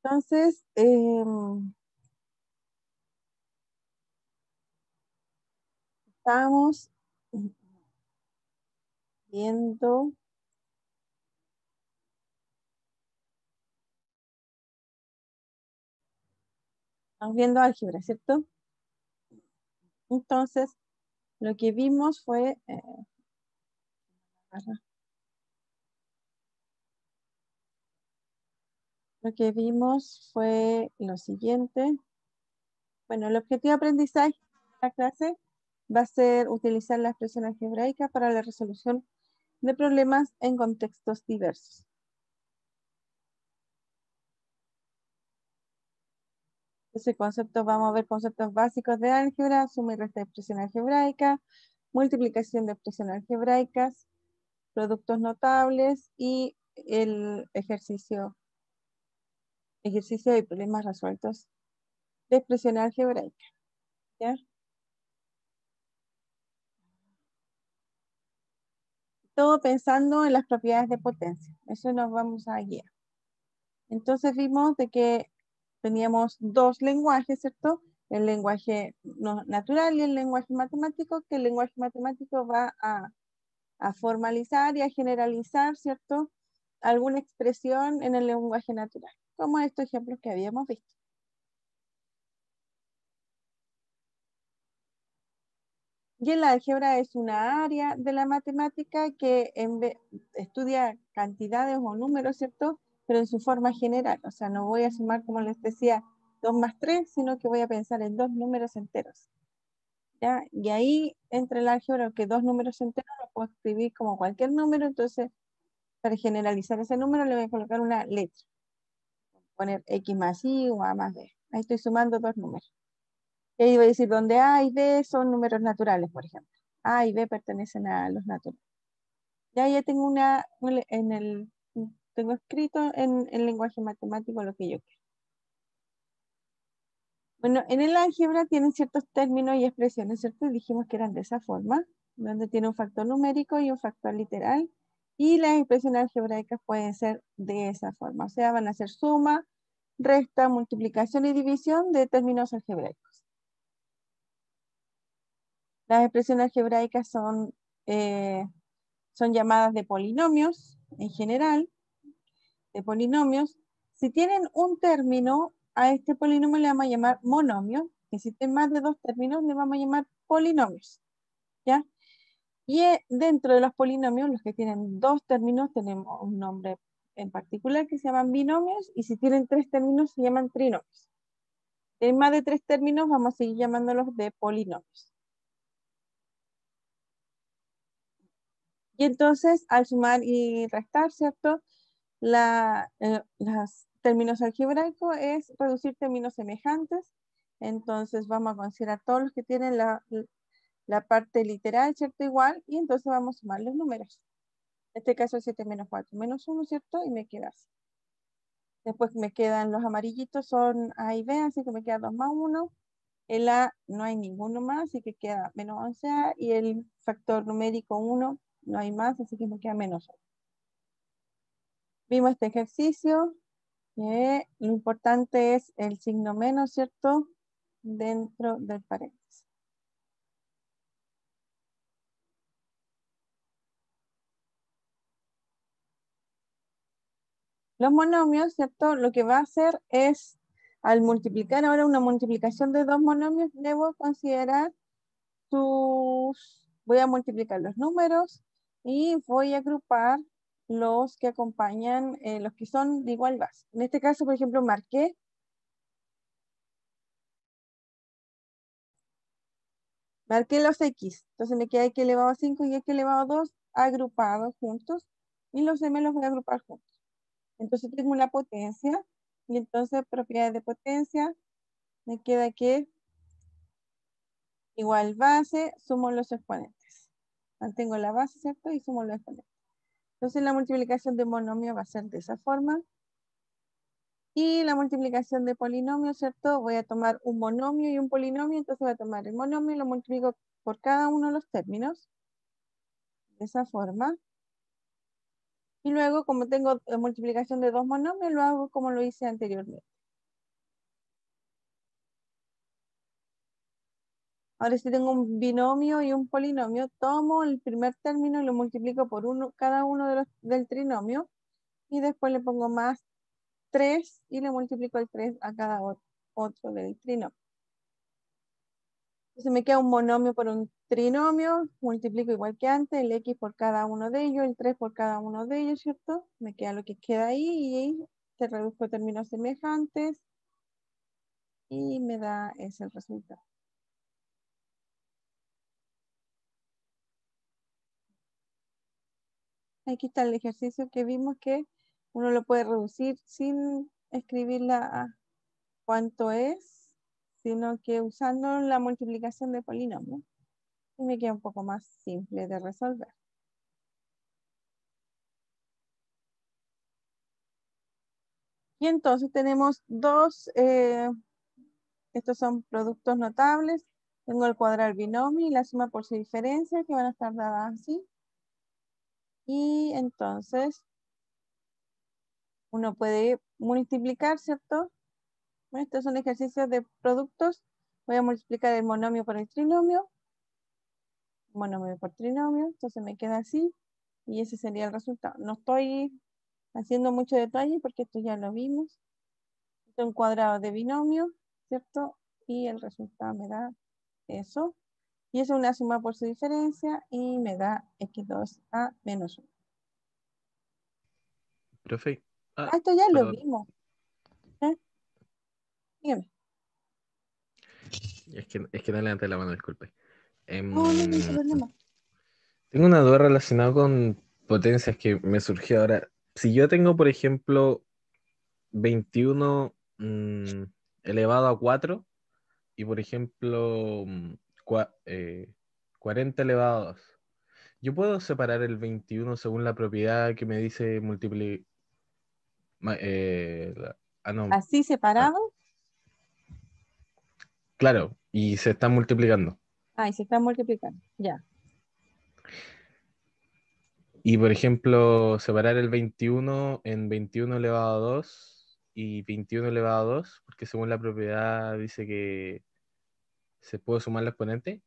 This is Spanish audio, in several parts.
Entonces, estamos viendo, álgebra, ¿cierto? Entonces, lo que vimos fue, lo siguiente. Bueno, el objetivo de aprendizaje de la clase va a ser utilizar la expresión algebraica para la resolución de problemas en contextos diversos. Ese concepto, vamos a ver conceptos básicos de álgebra, suma y resta de expresión algebraica, multiplicación de expresiones algebraicas, productos notables y el ejercicio de problemas resueltos de expresión algebraica. ¿Ya? Todo pensando en las propiedades de potencia. Eso nos vamos a guiar. Entonces vimos de que teníamos dos lenguajes, ¿cierto? El lenguaje natural y el lenguaje matemático, que el lenguaje matemático va a formalizar y a generalizar, ¿cierto? Alguna expresión en el lenguaje natural, como estos ejemplos que habíamos visto. Y el álgebra es una área de la matemática que estudia cantidades o números, ¿cierto? Pero en su forma general. O sea, no voy a sumar, como les decía, 2 más 3, sino que voy a pensar en dos números enteros. ¿Ya? Y ahí entra el álgebra, que dos números enteros los puedo escribir como cualquier número. Entonces, para generalizar ese número, le voy a colocar una letra. Poner X más Y o A más B. Ahí estoy sumando dos números. Y ahí voy a decir donde A y B son números naturales, por ejemplo. A y B pertenecen a los naturales. Ya tengo tengo escrito en el lenguaje matemático lo que yo quiero. Bueno, en el álgebra tienen ciertos términos y expresiones, ¿cierto? Dijimos que eran de esa forma, donde tiene un factor numérico y un factor literal. Y las expresiones algebraicas pueden ser de esa forma. O sea, van a ser suma, resta, multiplicación y división de términos algebraicos. Las expresiones algebraicas son llamadas de polinomios en general, de polinomios. Si tienen un término, a este polinomio le vamos a llamar monomio, y si tienen más de dos términos, le vamos a llamar polinomios, ¿ya? Y dentro de los polinomios, los que tienen dos términos, tenemos un nombre en particular que se llaman binomios, y si tienen tres términos, se llaman trinomios. Si tienen más de tres términos, vamos a seguir llamándolos de polinomios. Y entonces, al sumar y restar, ¿cierto? Los términos algebraicos es reducir términos semejantes. Entonces vamos a considerar todos los que tienen la parte literal, ¿cierto? Igual, y entonces vamos a sumar los números. En este caso 7 menos 4 menos 1, ¿cierto? Y me queda así. Después me quedan los amarillitos, son A y B, así que me queda 2 más 1. El A no hay ninguno más, así que queda menos 11A. Y el factor numérico 1 no hay más, así que me queda menos 1. Vimos este ejercicio. Lo importante es el signo menos, ¿cierto? Dentro del paréntesis. Los monomios, ¿cierto? Lo que va a hacer es, al multiplicar ahora una multiplicación de dos monomios, debo considerar voy a multiplicar los números y voy a agrupar los que acompañan, los que son de igual base. En este caso, por ejemplo, marqué los X. Entonces me queda X elevado a 5 y X elevado a 2 agrupados juntos. Y los M los voy a agrupar juntos. Entonces tengo una potencia. Y entonces propiedades de potencia. Me queda que igual base, sumo los exponentes. Mantengo la base, ¿cierto? Y sumo los exponentes. Entonces la multiplicación de monomio va a ser de esa forma. Y la multiplicación de polinomio, ¿cierto? Voy a tomar un monomio y un polinomio. Entonces voy a tomar el monomio y lo multiplico por cada uno de los términos. De esa forma. Y luego, como tengo multiplicación de dos monomios, lo hago como lo hice anteriormente. Ahora si tengo un binomio y un polinomio, tomo el primer término y lo multiplico por cada uno del trinomio y después le pongo más 3 y le multiplico el 3 a cada otro del trinomio. Entonces me queda un monomio por un trinomio, multiplico igual que antes, el x por cada uno de ellos, el 3 por cada uno de ellos, ¿cierto? Me queda lo que queda ahí y te reduzco términos semejantes y me da ese resultado. Aquí está el ejercicio que vimos que uno lo puede reducir sin escribirla a cuánto es, sino que usando la multiplicación de polinomios. Y me queda un poco más simple de resolver. Y entonces tenemos estos son productos notables. Tengo el cuadrar binomio y la suma por su diferencia que van a estar dadas así. Y entonces uno puede multiplicar, ¿cierto? Estos son ejercicios de productos. Voy a multiplicar el monomio por el trinomio. Monomio por trinomio. Entonces me queda así. Y ese sería el resultado. No estoy haciendo mucho detalle porque esto ya lo vimos. Esto es un cuadrado de binomio, ¿cierto? Y el resultado me da eso. Y eso es una suma por su diferencia y me da x2 a menos 1. Profe, Esto ya lo perdón. vimos. ¿Eh? Dígame. Es que no levanté la mano, disculpe. No, no, no hay problema. Tengo una duda relacionada con potencias que me surgió ahora. Si yo tengo, por ejemplo, 21 elevado a 4 y, por ejemplo, 40 elevado a 2, ¿yo puedo separar el 21 según la propiedad que me dice multiplicar? No. Así Ah, separado. claro, y se están multiplicando. Y se está multiplicando. Ya. Y por ejemplo, separar el 21 en 21 elevado a 2 y 21 elevado a 2, porque según la propiedad dice que se puede sumar la exponente,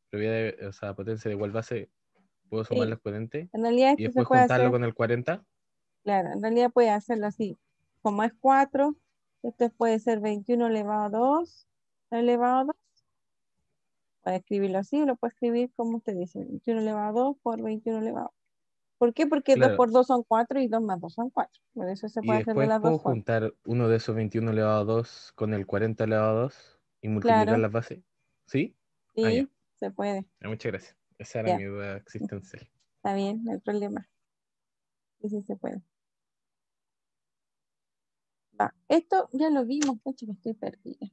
o sea, potencia de igual base, puedo sumar la Sí. exponente En realidad y esto se después puede juntarlo hacer, con el 40. claro, en realidad puede hacerlo así. Como es 4, esto puede ser 21 elevado a 2 elevado a 2. Puede escribirlo así o lo puede escribir como usted dice, 21 elevado a 2 por 21 elevado a 2. ¿Por qué? Porque 2 Claro, por 2 son 4 y 2 más 2 son 4. Por eso se y puede hacer de después las dos puedo formas. juntar uno de esos 21 elevado a 2 con el 40 elevado a 2 y multiplicar Claro, las bases. ¿Sí? Ah, ya. sí, se puede. Muchas gracias. Esa era Ya, mi duda existencial. está bien, no hay problema. Sí, sí se puede. Va, esto ya lo vimos, pucha, que estoy perdida.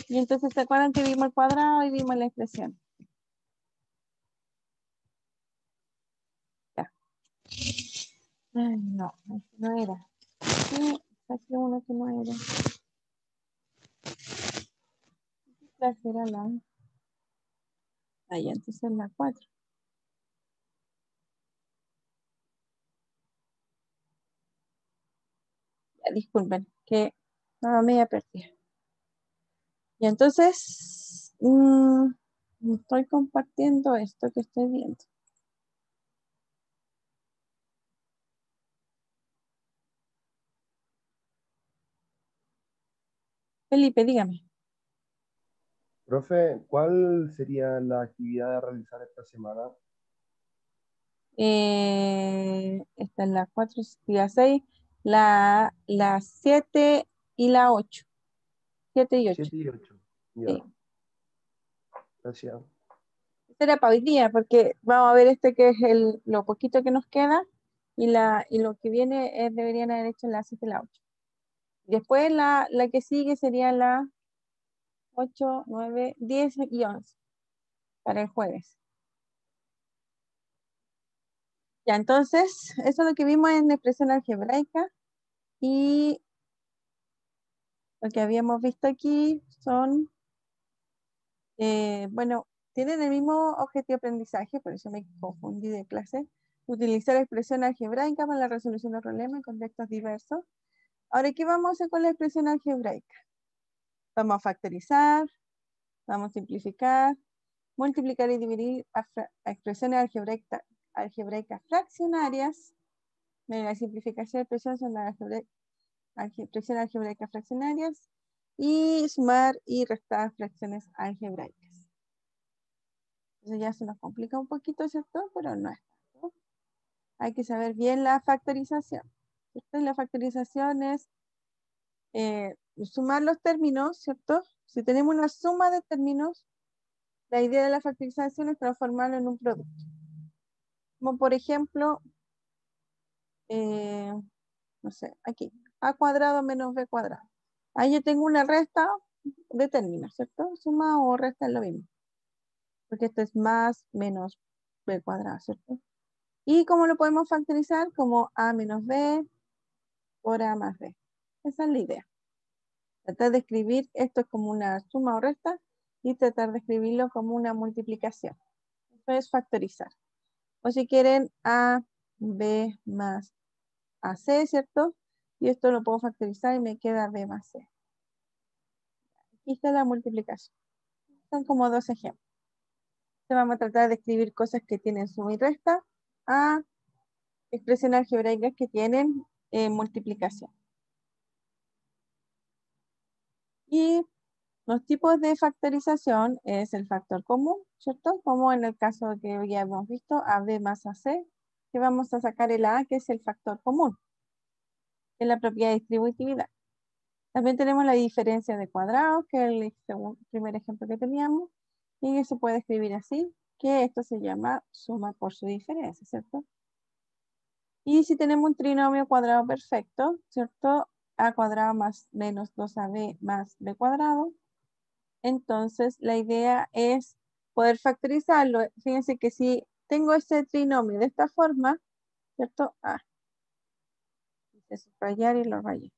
Y entonces, ¿se acuerdan que vimos el cuadrado y vimos la expresión? Ya. Ay, no, este no era. Sí, saqué uno que no era. ¿Qué clase era la? Entonces la 4. Ya, disculpen, que no me había perdido. Y entonces, estoy compartiendo esto que estoy viendo. Felipe, dígame. Profe, ¿cuál sería la actividad a realizar esta semana? Esta es la 4 y la 6, la 7 y la 8. 7 y 8. 7 y 8. Ya, Sí. gracias. Este era para hoy día, porque vamos a ver este que es lo poquito que nos queda y lo que viene deberían haber hecho en la 7 y la 8. Después la que sigue sería la 8, 9, 10 y 11 para el jueves. Ya, entonces, eso es lo que vimos en expresión algebraica y lo que habíamos visto aquí son, bueno, tienen el mismo objetivo de aprendizaje, por eso me confundí de clase. Utilizar expresión algebraica para la resolución de problemas en contextos diversos. Ahora, ¿qué vamos a hacer con la expresión algebraica? Vamos a factorizar, vamos a simplificar, multiplicar y dividir a expresiones algebraicas fraccionarias. La simplificación de expresiones son las expresiones algebraicas fraccionarias y sumar y restar fracciones algebraicas. Entonces ya se nos complica un poquito, ¿cierto? Pero no es tanto. Hay que saber bien la factorización. ¿Cierto? Y la factorización es sumar los términos, ¿cierto? Si tenemos una suma de términos, la idea de la factorización es transformarlo en un producto. Como por ejemplo, no sé, aquí, a cuadrado menos b cuadrado. Ahí yo tengo una resta de términos, ¿cierto? Suma o resta es lo mismo. Porque esto es más menos b cuadrado, ¿cierto? ¿Y cómo lo podemos factorizar? Como a menos b por a más b. Esa es la idea. Tratar de escribir esto es como una suma o resta y tratar de escribirlo como una multiplicación. Eso es factorizar. O si quieren a b más ac, ¿cierto? Y esto lo puedo factorizar y me queda b más c. Aquí está la multiplicación. Son como dos ejemplos. Entonces vamos a tratar de escribir cosas que tienen suma y resta a expresiones algebraicas que tienen multiplicación. Y los tipos de factorización es el factor común, ¿cierto? Como en el caso que ya hemos visto, AB más AC, que vamos a sacar el A, que es el factor común, en la propiedad de distributividad. También tenemos la diferencia de cuadrados, que es el primer ejemplo que teníamos, y se puede escribir así, que esto se llama suma por su diferencia, ¿cierto? Y si tenemos un trinomio cuadrado perfecto, ¿cierto? A cuadrado más menos 2AB más B cuadrado. Entonces, la idea es poder factorizarlo. Fíjense que si tengo este trinomio de esta forma, ¿cierto? Hice subrayar y lo rayé.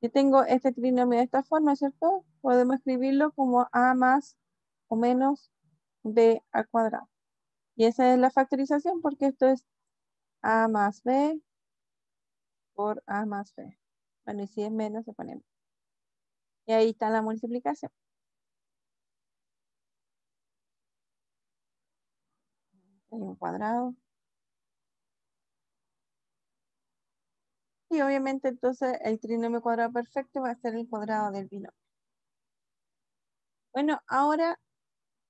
Si tengo este trinomio de esta forma, ¿cierto? Podemos escribirlo como a más o menos b al cuadrado. Y esa es la factorización porque esto es a más b por a más b. Bueno, y si es menos, se pone menos. Y ahí está la multiplicación. Hay un cuadrado. Y obviamente entonces el trinomio cuadrado perfecto va a ser el cuadrado del binomio. Bueno, ahora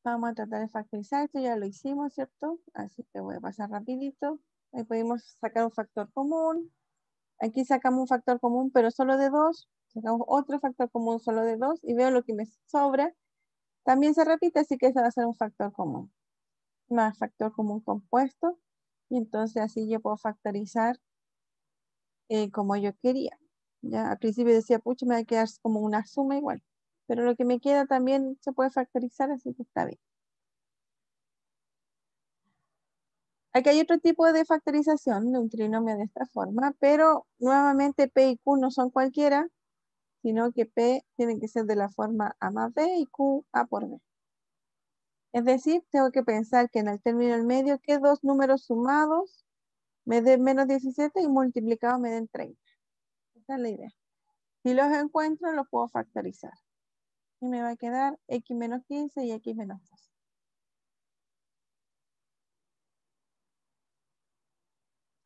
vamos a tratar de factorizar. Esto ya lo hicimos, ¿cierto? Así que voy a pasar rapidito. Ahí podemos sacar un factor común. Aquí sacamos un factor común, pero solo de 2. Sacamos otro factor común solo de 2 y veo lo que me sobra. También se repite, así que ese va a ser un factor común. Más factor común compuesto. Y entonces así yo puedo factorizar como yo quería. Ya al principio decía, pucha, me va a quedar como una suma igual. Pero lo que me queda también se puede factorizar, así que está bien. Aquí hay otro tipo de factorización de un trinomio de esta forma, pero nuevamente P y Q no son cualquiera, sino que P tiene que ser de la forma A más B y Q A por B. Es decir, tengo que pensar que en el término del medio, que dos números sumados me den menos 17 y multiplicados me den 30. Esa es la idea. Si los encuentro, los puedo factorizar. Y me va a quedar X menos 15 y X menos 2.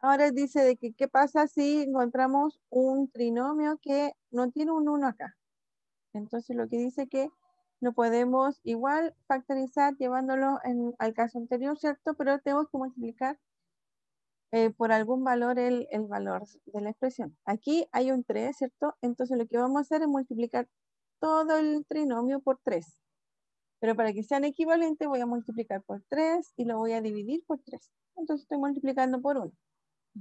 Ahora dice de que qué pasa si encontramos un trinomio que no tiene un 1 acá. Entonces lo que dice que no podemos igual factorizar llevándolo al caso anterior, ¿cierto? Pero tenemos que multiplicar por algún valor el valor de la expresión. Aquí hay un 3, ¿cierto? Entonces lo que vamos a hacer es multiplicar todo el trinomio por 3. Pero para que sean equivalentes voy a multiplicar por 3 y lo voy a dividir por 3. Entonces estoy multiplicando por 1.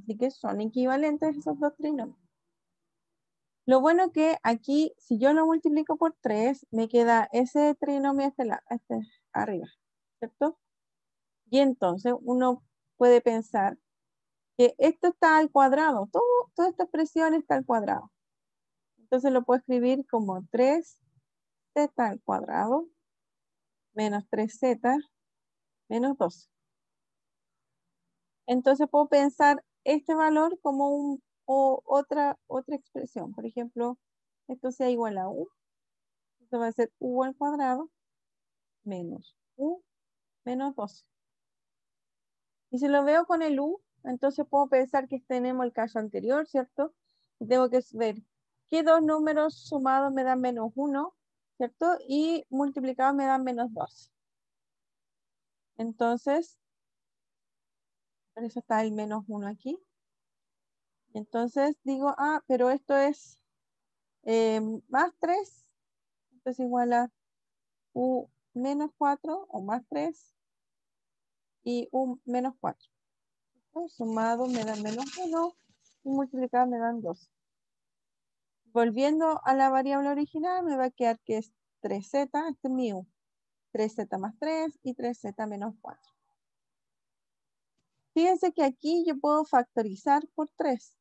Así que son equivalentes esos dos trinomios. Lo bueno que aquí, si yo lo multiplico por 3, me queda ese trinomio este arriba, ¿cierto? Y entonces uno puede pensar que esto está al cuadrado, toda esta expresión está al cuadrado. Entonces lo puedo escribir como 3z al cuadrado menos 3z menos 12. Entonces puedo pensar este valor como o otra expresión. Por ejemplo, esto sea igual a u. Esto va a ser u al cuadrado menos u menos 12. Y si lo veo con el u, entonces puedo pensar que tenemos el caso anterior, ¿cierto? Y tengo que ver qué dos números sumados me dan menos 1, ¿cierto? Y multiplicados me dan menos 12. Entonces, por eso está el menos 1 aquí. Entonces digo, pero esto es más 3. Esto es igual a u menos 4 o más 3 y u menos 4. Sumado me dan menos 1 y multiplicado me dan 2. Volviendo a la variable original, me va a quedar que es 3z, este es mi u. 3z más 3 y 3z menos 4. Fíjense que aquí yo puedo factorizar por 3.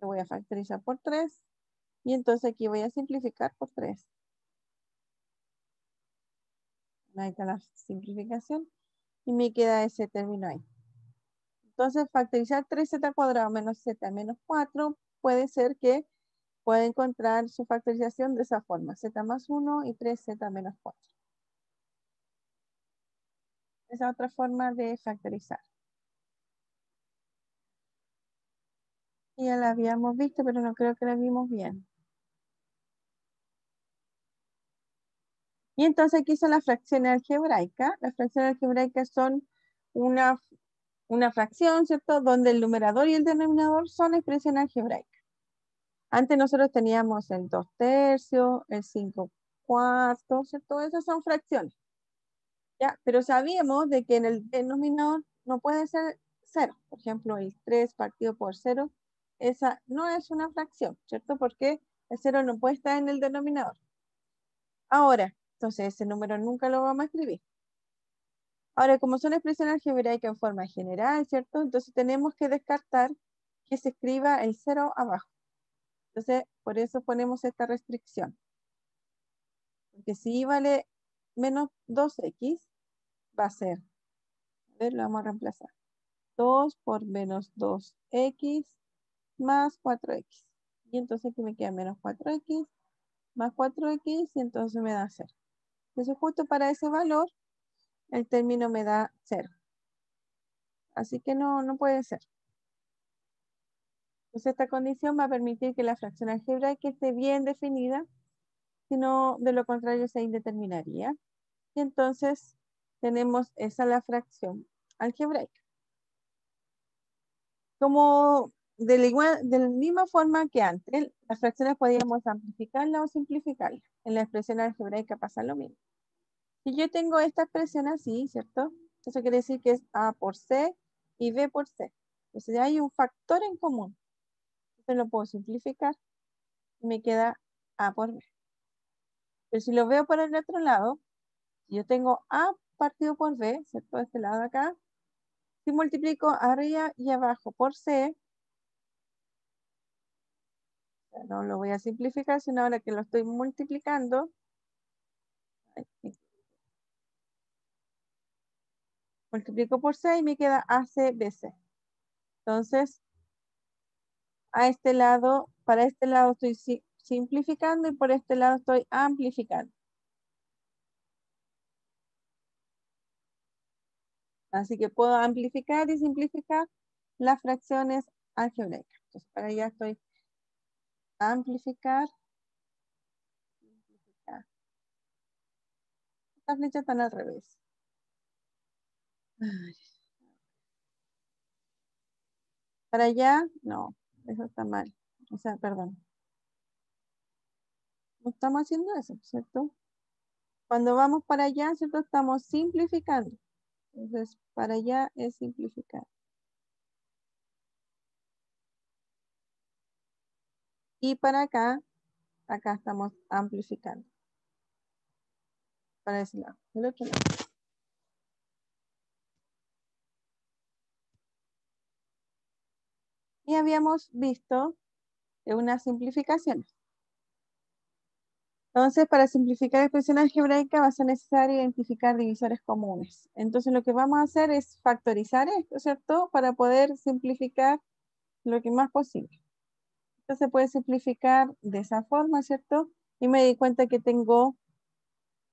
Lo voy a factorizar por 3 y entonces aquí voy a simplificar por 3. Ahí está la simplificación y me queda ese término ahí. Entonces factorizar 3z cuadrado menos z menos 4 puede ser que pueda encontrar su factorización de esa forma, z más 1 y 3z menos 4. Esa es otra forma de factorizar. Y ya la habíamos visto, pero no creo que la vimos bien. Y entonces aquí son las fracciones algebraicas. Las fracciones algebraicas son una fracción, ¿cierto? Donde el numerador y el denominador son expresiones algebraicas. Antes nosotros teníamos el 2/3, el 5/4, ¿cierto? Esas son fracciones. ¿Ya? Pero sabíamos de que en el denominador no puede ser 0. Por ejemplo, el 3 partido por 0, esa no es una fracción, ¿cierto? Porque el 0 no puede estar en el denominador. Ahora, entonces ese número nunca lo vamos a escribir. Ahora, como son expresiones algebraicas en forma general, ¿cierto? Entonces tenemos que descartar que se escriba el 0 abajo. Entonces, por eso ponemos esta restricción. Porque si vale menos 2x, va a ser, a ver, lo vamos a reemplazar. 2 por menos 2x más 4x. Y entonces aquí me queda menos 4x más 4x y entonces me da 0. Entonces justo para ese valor, el término me da 0. Así que no puede ser. Entonces esta condición va a permitir que la fracción algebraica esté bien definida, si no, de lo contrario se indeterminaría. Y entonces tenemos esa la fracción algebraica. Como de la misma forma que antes, las fracciones podíamos amplificarlas o simplificarlas. En la expresión algebraica pasa lo mismo. Si yo tengo esta expresión así, ¿cierto? Eso quiere decir que es A por C y B por C. Entonces ya hay un factor en común. Entonces lo puedo simplificar y me queda A por B. Pero si lo veo por el otro lado, yo tengo A partido por B, ¿cierto? De este lado acá. Si multiplico arriba y abajo por C, no lo voy a simplificar, sino ahora que lo estoy multiplicando, multiplico por 6 y me queda ACBC. Entonces, a este lado, para este lado estoy simplificando y por este lado estoy amplificando. Así que puedo amplificar y simplificar las fracciones algebraicas. Entonces, para allá estoy amplificar. Estas flechas están al revés. Ay. Para allá, no, eso está mal. O sea, perdón. No estamos haciendo eso, ¿cierto? Cuando vamos para allá, ¿cierto? Estamos simplificando. Entonces, para allá es simplificar. Y para acá estamos amplificando. Para ese lado, del otro lado. Y habíamos visto unas simplificaciones. Entonces, para simplificar expresión algebraica va a ser necesario identificar divisores comunes. Entonces, lo que vamos a hacer es factorizar esto, ¿cierto? Para poder simplificar lo que más posible. Entonces se puede simplificar de esa forma, ¿cierto? Y me di cuenta que tengo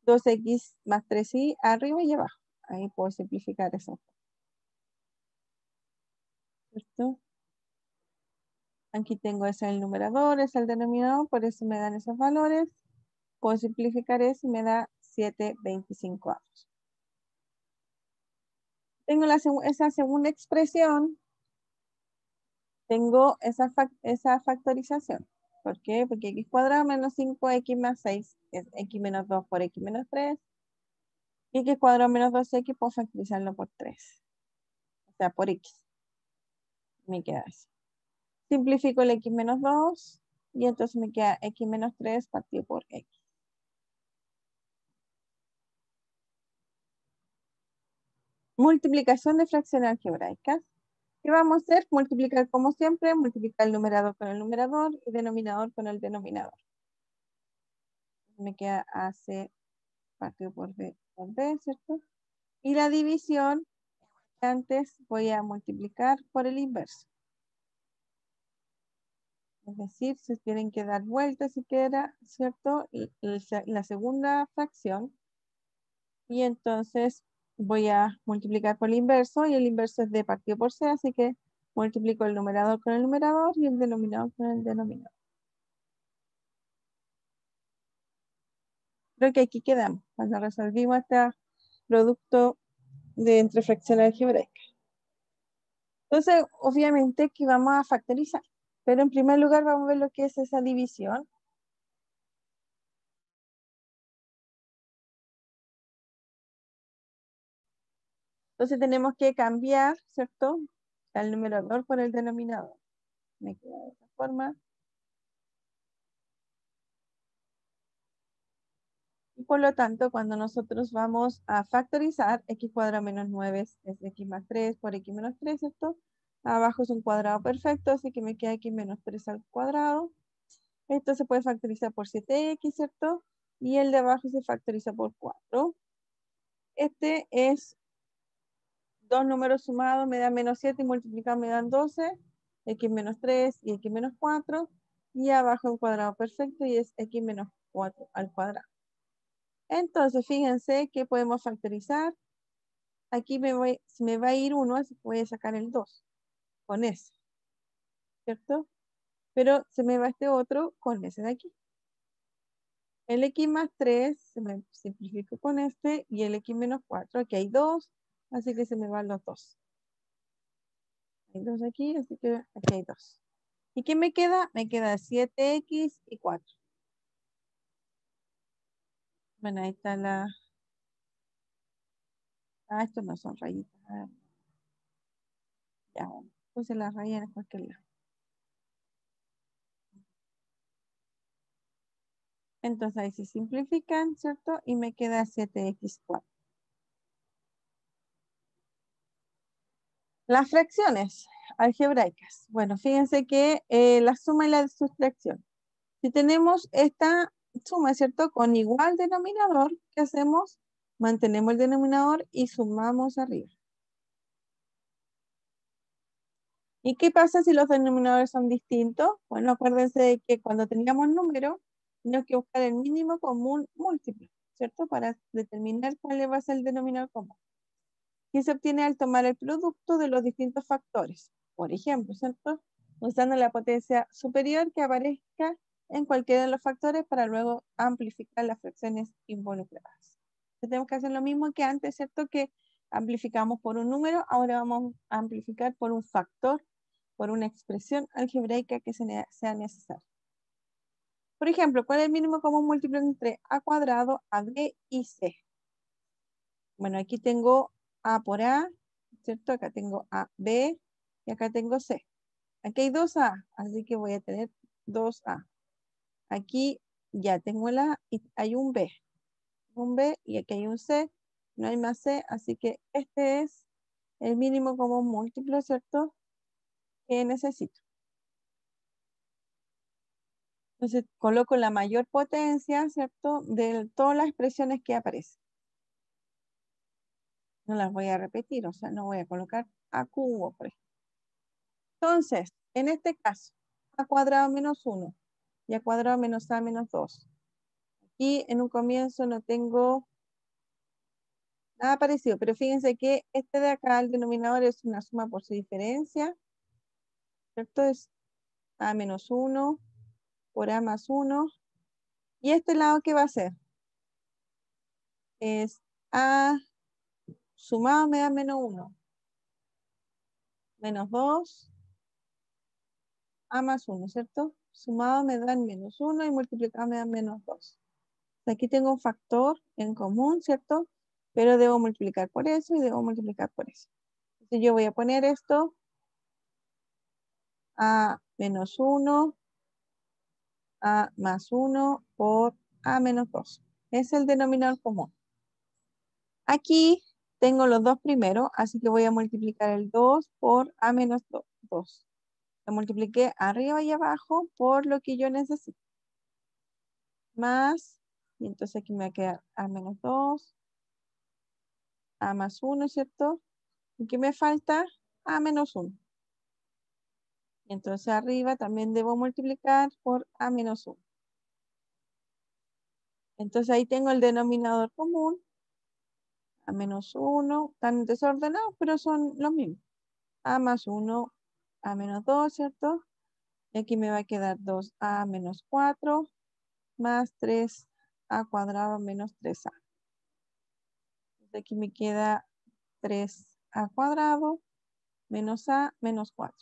2x más 3y arriba y abajo. Ahí puedo simplificar eso, ¿cierto? Aquí tengo ese el numerador, ese el denominador, por eso me dan esos valores. Puedo simplificar eso y me da 7/25. Tengo esa segunda expresión, tengo esa factorización. ¿Por qué? Porque x cuadrado menos 5x más 6 es x menos 2 por x menos 3. Y x cuadrado menos 2x puedo factorizarlo por 3. O sea, por x. Me queda así. Simplifico el x menos 2 y entonces me queda x menos 3 partido por x. Multiplicación de fracciones algebraicas. ¿Qué vamos a hacer? Multiplicar como siempre, multiplicar el numerador con el numerador y denominador con el denominador. Me queda AC partido por B, ¿cierto? Y la división, antes voy a multiplicar por el inverso. Es decir, se tienen que dar vueltas siquiera, ¿cierto? La segunda fracción. Y entonces voy a multiplicar por el inverso y el inverso es D partido por C, así que multiplico el numerador con el numerador y el denominador con el denominador. Creo que aquí quedamos cuando resolvimos este producto de entre fracciones algebraicas. Entonces, obviamente que vamos a factorizar, pero en primer lugar vamos a ver lo que es esa división. Entonces tenemos que cambiar, ¿cierto? El numerador por el denominador. Me queda de esta forma. Y por lo tanto, cuando nosotros vamos a factorizar, x cuadrado menos 9 es x más 3 por x menos 3, ¿cierto? Abajo es un cuadrado perfecto, así que me queda x menos 3 al cuadrado. Esto se puede factorizar por 7x, ¿cierto? Y el de abajo se factoriza por 4. Este es dos números sumados, me da menos 7 y multiplicado me dan 12. X menos 3 y x menos 4. Y abajo un cuadrado perfecto y es x menos 4 al cuadrado. Entonces, fíjense que podemos factorizar. Aquí se me va a ir 1, así que voy a sacar el 2 con ese, ¿cierto? Pero se me va este otro con ese de aquí. El x más 3 se me simplifica con este y el x menos 4, aquí hay 2, así que se me van los 2. Hay 2 aquí, así que aquí hay 2. ¿Y qué me queda? Me queda 7x y 4. Bueno, ahí está la... Ah, estos no son rayitas. Ah, ya, bueno. Puse las rayas en cualquier lado. Entonces ahí se simplifican, ¿cierto? Y me queda 7x4. Las fracciones algebraicas. Bueno, fíjense que la suma y la sustracción. Si tenemos esta suma, ¿cierto? Con igual denominador, ¿qué hacemos? Mantenemos el denominador y sumamos arriba. ¿Y qué pasa si los denominadores son distintos? Bueno, acuérdense de que cuando teníamos números, tenemos que buscar el mínimo común múltiplo, ¿cierto? Para determinar cuál va a ser el denominador común. Y se obtiene al tomar el producto de los distintos factores. Por ejemplo, ¿cierto? Usando la potencia superior que aparezca en cualquiera de los factores para luego amplificar las fracciones involucradas. Entonces, tenemos que hacer lo mismo que antes, ¿cierto? Que amplificamos por un número, ahora vamos a amplificar por un factor, por una expresión algebraica que sea necesaria. Por ejemplo, ¿cuál es el mínimo común múltiplo entre a cuadrado, ab y c? Bueno, aquí tengo a por a, ¿cierto? Acá tengo a, b y acá tengo c. Aquí hay 2a, así que voy a tener 2a. Aquí ya tengo el a y hay un b. Un b y aquí hay un c. No hay más c, así que este es el mínimo común múltiplo, ¿cierto? Que necesito. Entonces coloco la mayor potencia, ¿cierto? De todas las expresiones que aparecen. No las voy a repetir, o sea, no voy a colocar a cubo, por ejemplo. Entonces, En este caso, a cuadrado menos 1 y a cuadrado menos a menos 2. Aquí en un comienzo no tengo nada parecido, pero fíjense que este de acá, el denominador, es una suma por su diferencia, ¿cierto? Es a menos 1 por a más 1. Y este lado, ¿qué va a ser? Es a sumado me da menos 1, menos 2, a más 1, ¿cierto? Sumado me dan menos 1 y multiplicado me dan menos 2. Aquí tengo un factor en común, ¿cierto? Pero debo multiplicar por eso y debo multiplicar por eso. Entonces yo voy a poner esto a menos 1, a más 1 por a menos 2. Es el denominador común. Aquí tengo los dos primeros, así que voy a multiplicar el 2 por a menos 2. Lo multipliqué arriba y abajo por lo que yo necesito. Más, y entonces aquí me va a quedar a menos 2, a más 1, ¿cierto? ¿Y qué me falta? A menos 1. Y entonces arriba también debo multiplicar por a menos 1. Entonces ahí tengo el denominador común, a menos 1, están desordenados, pero son los mismos. A más 1, a menos 2, ¿cierto? Y aquí me va a quedar 2a menos 4 más 3a cuadrado menos 3a. Entonces aquí me queda 3a cuadrado menos a menos 4.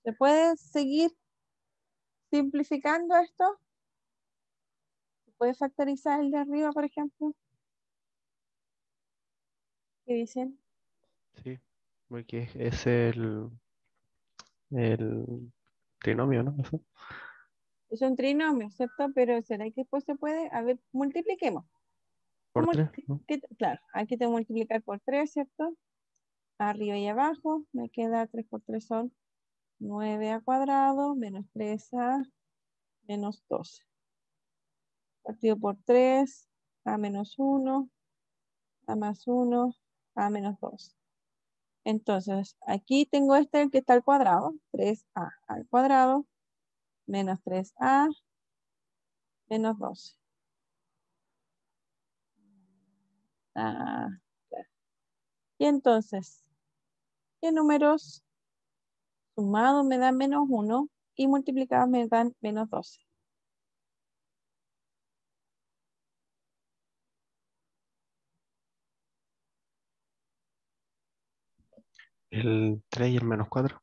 ¿Se puede seguir simplificando esto? ¿Se puede factorizar el de arriba, por ejemplo? ¿Qué dicen? Sí, porque es el trinomio, ¿no? Eso. Es un trinomio, ¿cierto? Pero ¿será que después se puede? A ver, multipliquemos. Por 3, ¿no? Claro, aquí tengo que multiplicar por 3, ¿cierto? Arriba y abajo, me queda 3 por 3 son 9a cuadrado menos 3a menos 12. Partido por 3, a menos 1, a más 1, a menos 2. Entonces, aquí tengo este que está al cuadrado, 3a al cuadrado menos 3a menos 12. Ah, claro. Y entonces, ¿qué números sumados me dan menos 1 y multiplicados me dan menos 12? El 3 y el menos 4.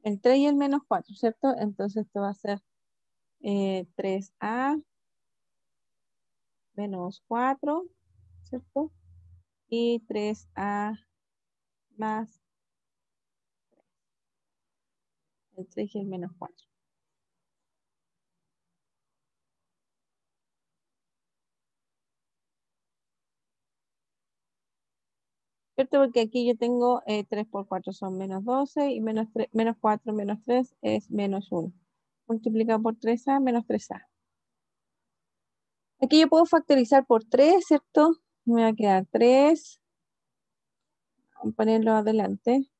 El 3 y el menos 4, ¿cierto? Entonces esto va a ser 3a menos 4, ¿cierto? Y 3a más el 3 y el menos 4. ¿Cierto? Porque aquí yo tengo 3 por 4 son menos 12 y menos 3, menos 4 menos 3 es menos 1. Multiplicado por 3a menos 3a. Aquí yo puedo factorizar por 3, ¿cierto? Me va a quedar 3. Vamos a ponerlo adelante.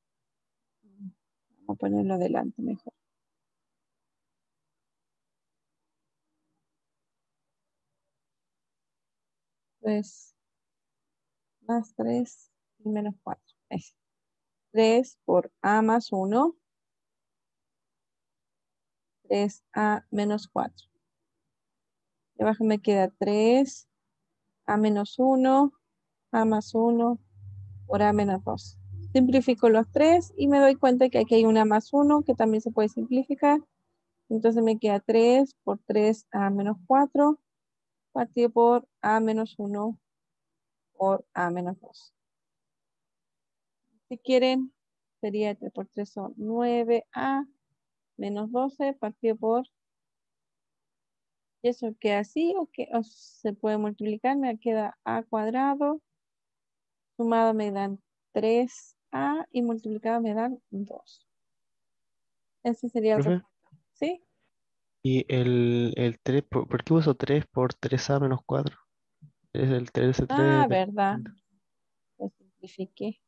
Vamos a ponerlo adelante mejor. 3 más 3 y menos 4. 3 por a más 1. 3a menos 4. Debajo me queda 3, a menos 1, a más 1 por a menos 2. Simplifico los 3 y me doy cuenta que aquí hay una más 1 que también se puede simplificar. Entonces me queda 3 por 3a menos 4 partido por a menos 1 por a menos 2. Si quieren, sería 3 por 3 son 9a menos 12 partido por... ¿Y eso queda así o se puede multiplicar? Me queda a cuadrado, sumado me dan 3a y multiplicado me dan 2. Ese sería el Profe, resultado. ¿Sí? ¿y el 3, por qué uso 3 por 3a menos 4? Es el TLC3 Ah, de... verdad. Lo simplifiqué.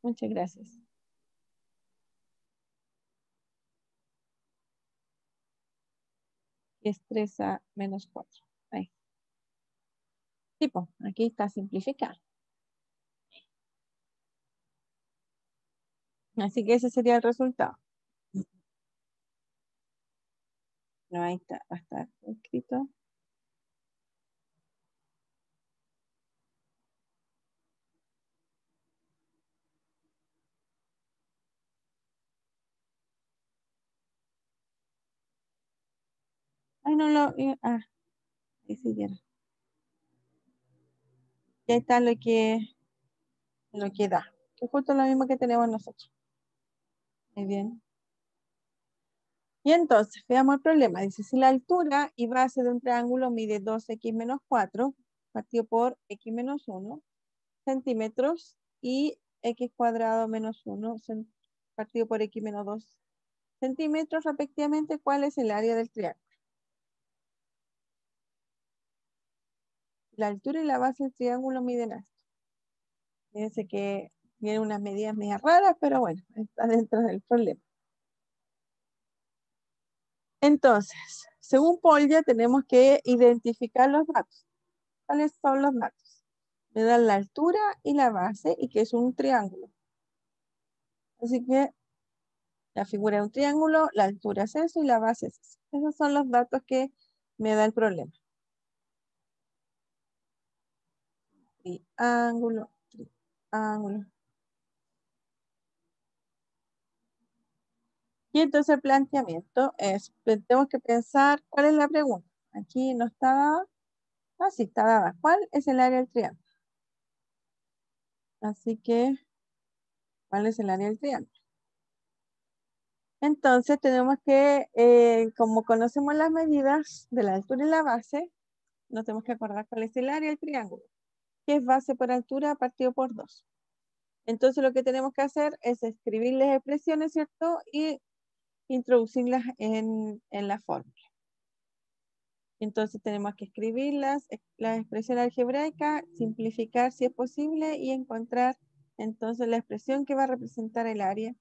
Muchas gracias. Es 3A menos 4. Ahí. Tipo, aquí está simplificado. Así que ese sería el resultado. No, ahí está, va a estar escrito. Ay, no lo. Ahí sí dieron. Y ahí está lo que da. Que es justo lo mismo que tenemos nosotros. Muy bien. Y entonces, veamos el problema. Dice, si la altura y base de un triángulo mide 2x menos 4, partido por x menos 1 centímetros, y x cuadrado menos 1 partido por x menos 2 centímetros, respectivamente, ¿cuál es el área del triángulo? La altura y la base del triángulo miden esto. Fíjense que tiene unas medidas medio raras, pero bueno, está dentro del problema. Entonces, según Polya, tenemos que identificar los datos. ¿Cuáles son los datos? Me dan la altura y la base y que es un triángulo. Así que la figura de un triángulo, la altura es eso y la base es eso. Esos son los datos que me da el problema. Triángulo, triángulo. Y entonces el planteamiento es, tenemos que pensar cuál es la pregunta. Aquí no está dada. Ah, sí, está dada. ¿Cuál es el área del triángulo? Así que, ¿cuál es el área del triángulo? Entonces tenemos que, como conocemos las medidas de la altura y la base, nos tenemos que acordar cuál es el área del triángulo, que es base por altura partido por 2. Entonces lo que tenemos que hacer es escribir las expresiones, ¿cierto? Y introducirlas en la fórmula. Entonces tenemos que escribir la expresión algebraica, simplificar si es posible y encontrar entonces la expresión que va a representar el área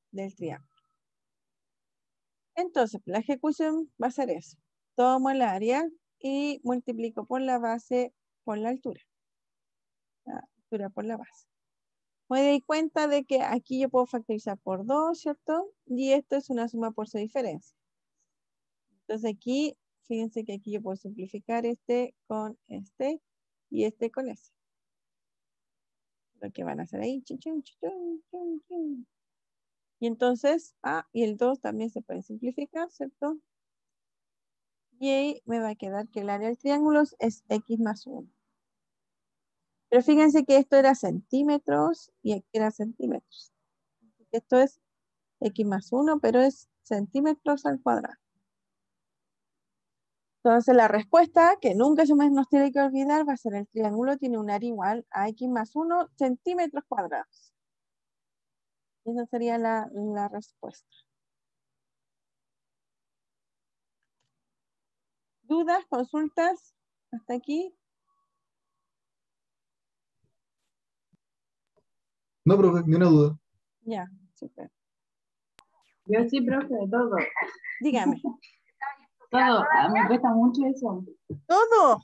del triángulo. Entonces, la ejecución va a ser eso. Tomo el área y multiplico por la base por la altura. La altura por la base. Me doy cuenta de que aquí yo puedo factorizar por 2, ¿cierto? Y esto es una suma por su diferencia. Entonces aquí, fíjense que aquí yo puedo simplificar este con este y este con ese. Lo que van a hacer ahí. Y entonces, y el 2 también se puede simplificar, ¿cierto? Y ahí me va a quedar que el área del triángulo es x más 1. Pero fíjense que esto era centímetros y aquí era centímetros. Esto es x más 1, pero es centímetros al cuadrado. Entonces la respuesta, que nunca se nos tiene que olvidar, va a ser el triángulo tiene un área igual a x más 1 centímetros cuadrados. Esa sería la respuesta. ¿Dudas? ¿Consultas? ¿Hasta aquí? No, profe, ni una duda. Ya, súper. Yo sí, profe, todo. Dígame. Todo. A mí me cuesta mucho eso. ¿Todo?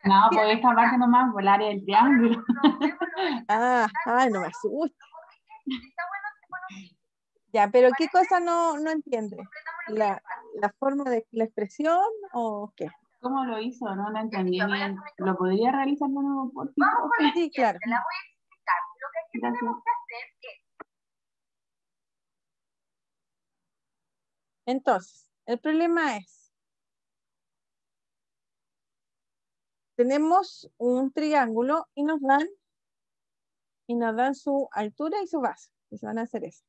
No, pues esta parte nomás, por el área del triángulo. Ay, no me asustes. Ya, pero ¿qué cosa no entiende? ¿La forma de la expresión o qué? ¿Cómo lo hizo? No lo entendí bien. ¿Lo podría realizar de nuevo por ti, profe? Sí, claro. Gracias. Entonces, el problema es, tenemos un triángulo y nos dan su altura y su base, que se van a hacer eso.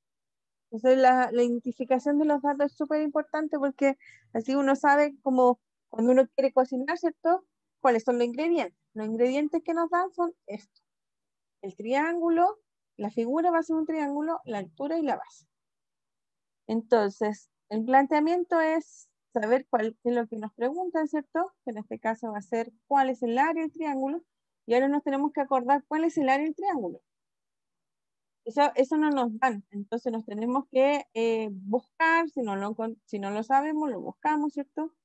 Entonces, la identificación de los datos es súper importante porque así uno sabe como cuando uno quiere cocinar, ¿cierto? ¿Cuáles son los ingredientes? Los ingredientes que nos dan son estos. El triángulo, la figura va a ser un triángulo, la altura y la base. Entonces, el planteamiento es saber cuál es lo que nos preguntan, ¿cierto? Que en este caso va a ser cuál es el área del triángulo. Y ahora nos tenemos que acordar cuál es el área del triángulo. Eso no nos dan, entonces nos tenemos que buscar, si no lo sabemos, lo buscamos, ¿cierto?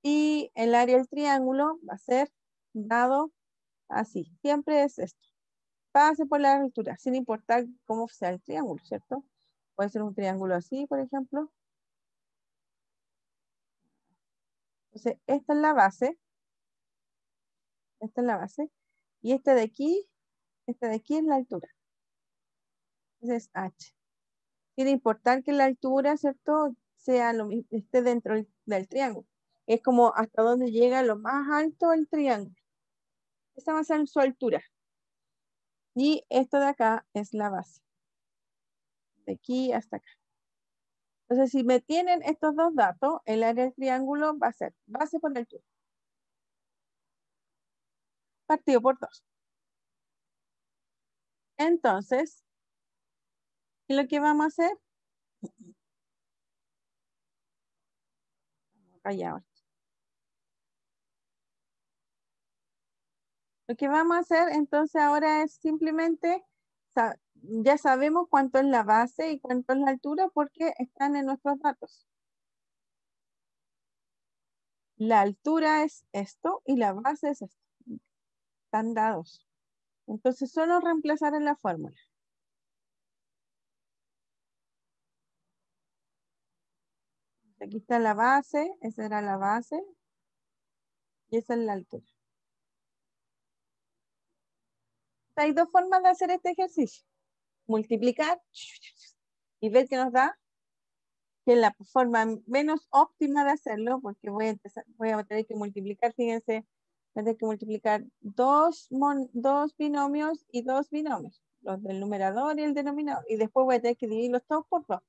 Y el área del triángulo va a ser dado así, siempre es esto. Pase por la altura, sin importar cómo sea el triángulo, ¿cierto? Puede ser un triángulo así, por ejemplo. Entonces, esta es la base, esta es la base, y esta de aquí es la altura. Entonces, H. Sin importar que la altura, ¿cierto? Sea lo mismo, esté dentro del triángulo. Es como hasta donde llega lo más alto el triángulo. Esa va a ser su altura. Y esto de acá es la base. De aquí hasta acá. Entonces, si me tienen estos dos datos, el área del triángulo va a ser base por altura. Partido por 2. Entonces, ¿qué es lo que vamos a hacer? Allá. Lo que vamos a hacer entonces ahora es simplemente, ya sabemos cuánto es la base y cuánto es la altura porque están en nuestros datos. La altura es esto y la base es esto. Están dados. Entonces solo reemplazar en la fórmula. Aquí está la base, esa era la base y esa es la altura. Hay dos formas de hacer este ejercicio. Multiplicar y ver qué nos da, que es la forma menos óptima de hacerlo, porque voy a tener que multiplicar, fíjense, voy a tener que multiplicar dos binomios y dos binomios, los del numerador y el denominador, y después voy a tener que dividirlos todos por 2.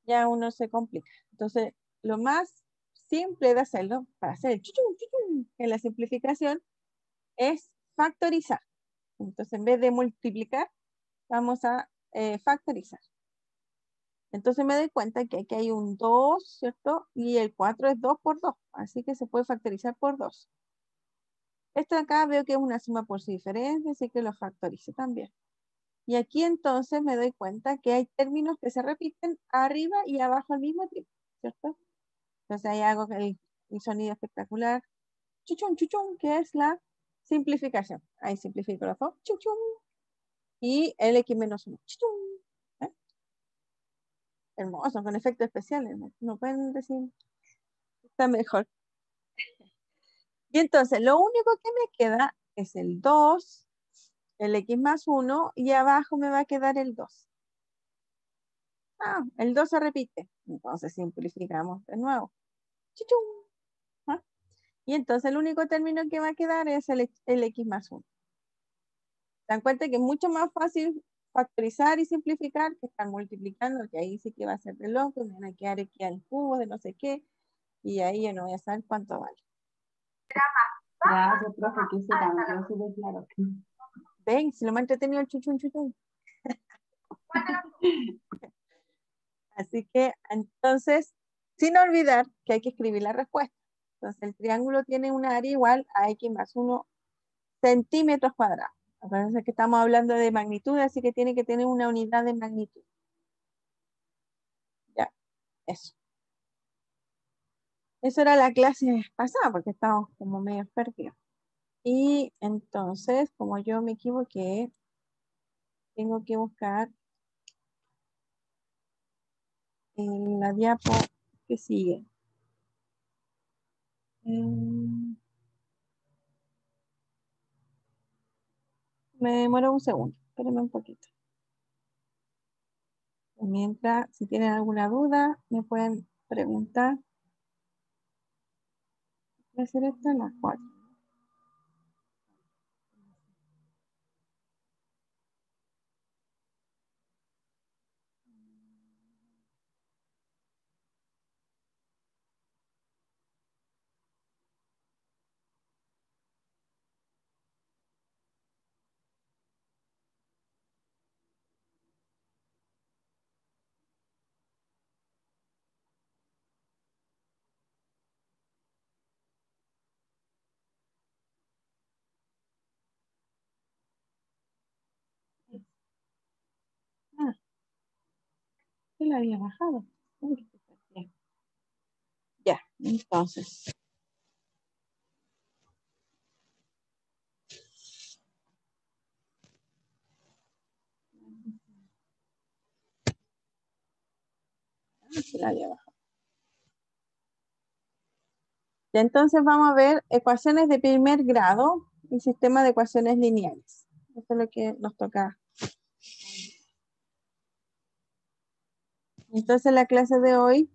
Ya uno se complica. Entonces, lo más simple de hacerlo, para hacer el chuchum, chuchum, en la simplificación, es factorizar. Entonces, en vez de multiplicar, vamos a factorizar. Entonces me doy cuenta que aquí hay un 2, ¿cierto? Y el 4 es 2 por 2, así que se puede factorizar por 2. Esto de acá veo que es una suma por su diferencia, así que lo factorizo también. Y aquí entonces me doy cuenta que hay términos que se repiten arriba y abajo al mismo tiempo, ¿cierto? Entonces ahí hago el sonido espectacular, chuchum, chuchum, que es la simplificación. Ahí simplifico los dos, chuchum, y el x menos 1, chuchum. ¿Eh? Hermoso, con efectos especiales, no pueden decir, está mejor. Y entonces lo único que me queda es el 2, el x más 1, y abajo me va a quedar el 2. Ah, el 2 se repite. Entonces simplificamos de nuevo. ¡Chichum! ¿Ah? Y entonces el único término que va a quedar es el x más 1. Se dan cuenta que es mucho más fácil factorizar y simplificar que estar multiplicando, que ahí sí que va a ser de loco, me van a quedar aquí al cubo de no sé qué, y ahí yo no voy a saber cuánto vale. Gracias, profe, que se cambió súper claro. Ven, si lo más entretenido el chuchun chuchun. Así que entonces, sin olvidar que hay que escribir la respuesta. Entonces el triángulo tiene una área igual a x más 1 centímetros cuadrados. Acuérdense que estamos hablando de magnitud, así que tiene que tener una unidad de magnitud. Ya, eso. Eso era la clase pasada, porque estábamos como medio perdidos. Y entonces, como yo me equivoqué, tengo que buscar en la diapo que sigue. Me demoro un segundo, espérenme un poquito. Mientras, si tienen alguna duda, me pueden preguntar. Voy a hacer esto a las 4. la había bajado. Uy, qué perdida. Ya, entonces. Se la había bajado. Ya, entonces vamos a ver ecuaciones de primer grado y sistema de ecuaciones lineales. Eso es lo que nos toca. Entonces, en la clase de hoy,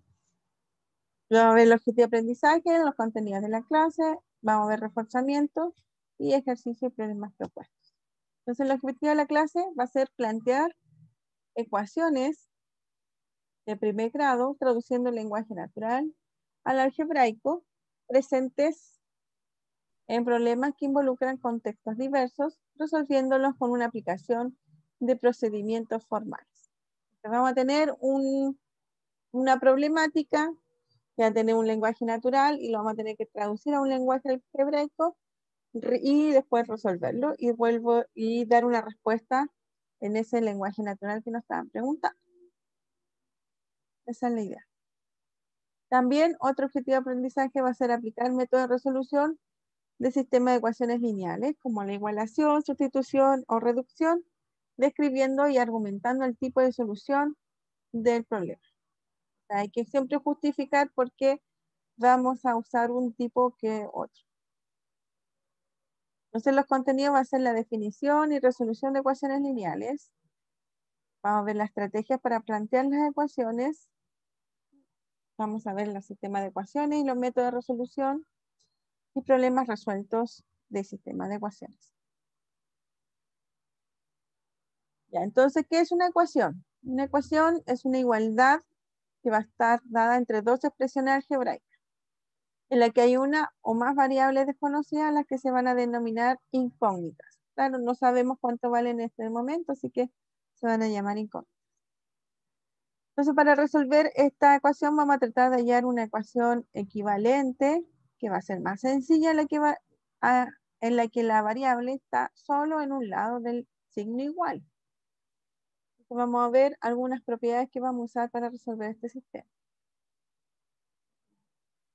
vamos a ver el objetivo de aprendizaje, los contenidos de la clase, vamos a ver reforzamiento y ejercicio y problemas propuestos. Entonces, el objetivo de la clase va a ser plantear ecuaciones de primer grado, traduciendo el lenguaje natural al algebraico, presentes en problemas que involucran contextos diversos, resolviéndolos con una aplicación de procedimientos formales. Entonces, vamos a tener una problemática que va a tener un lenguaje natural y lo vamos a tener que traducir a un lenguaje algebraico y después resolverlo y dar una respuesta en ese lenguaje natural que nos estaban preguntando. Esa es la idea. También otro objetivo de aprendizaje va a ser aplicar métodos de resolución de sistemas de ecuaciones lineales, como la igualación, sustitución o reducción, describiendo y argumentando el tipo de solución del problema. O sea, hay que siempre justificar por qué vamos a usar un tipo que otro. Entonces los contenidos van a ser la definición y resolución de ecuaciones lineales. Vamos a ver las estrategias para plantear las ecuaciones. Vamos a ver los sistemas de ecuaciones y los métodos de resolución y problemas resueltos de sistemas de ecuaciones. Ya, entonces, ¿qué es una ecuación? Una ecuación es una igualdad que va a estar dada entre dos expresiones algebraicas, en la que hay una o más variables desconocidas, las que se van a denominar incógnitas. Claro, no sabemos cuánto vale en este momento, así que se van a llamar incógnitas. Entonces, para resolver esta ecuación vamos a tratar de hallar una ecuación equivalente, que va a ser más sencilla, en la que la variable está solo en un lado del signo igual. Entonces, vamos a ver algunas propiedades que vamos a usar para resolver este sistema.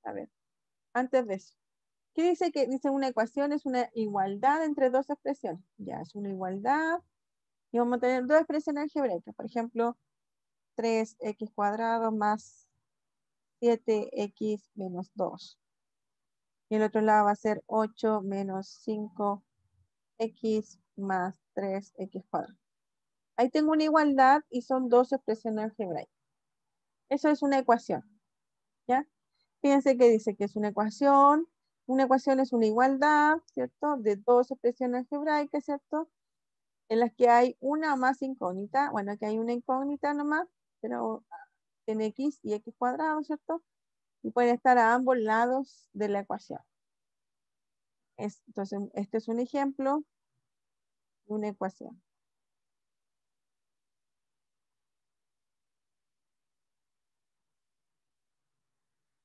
A ver, antes de eso. ¿Qué dice? Que dice una ecuación es una igualdad entre dos expresiones. Ya, es una igualdad. Y vamos a tener dos expresiones algebraicas. Por ejemplo, 3x cuadrado más 7x menos 2. Y el otro lado va a ser 8 menos 5x más 3x cuadrado. Ahí tengo una igualdad y son dos expresiones algebraicas. Eso es una ecuación. ¿Ya? Fíjense que dice que es una ecuación. Una ecuación es una igualdad, ¿cierto? De dos expresiones algebraicas, ¿cierto? En las que hay una más incógnita. Bueno, aquí hay una incógnita nomás, pero tiene x y x cuadrado, ¿cierto? Y pueden estar a ambos lados de la ecuación. Entonces, este es un ejemplo de una ecuación.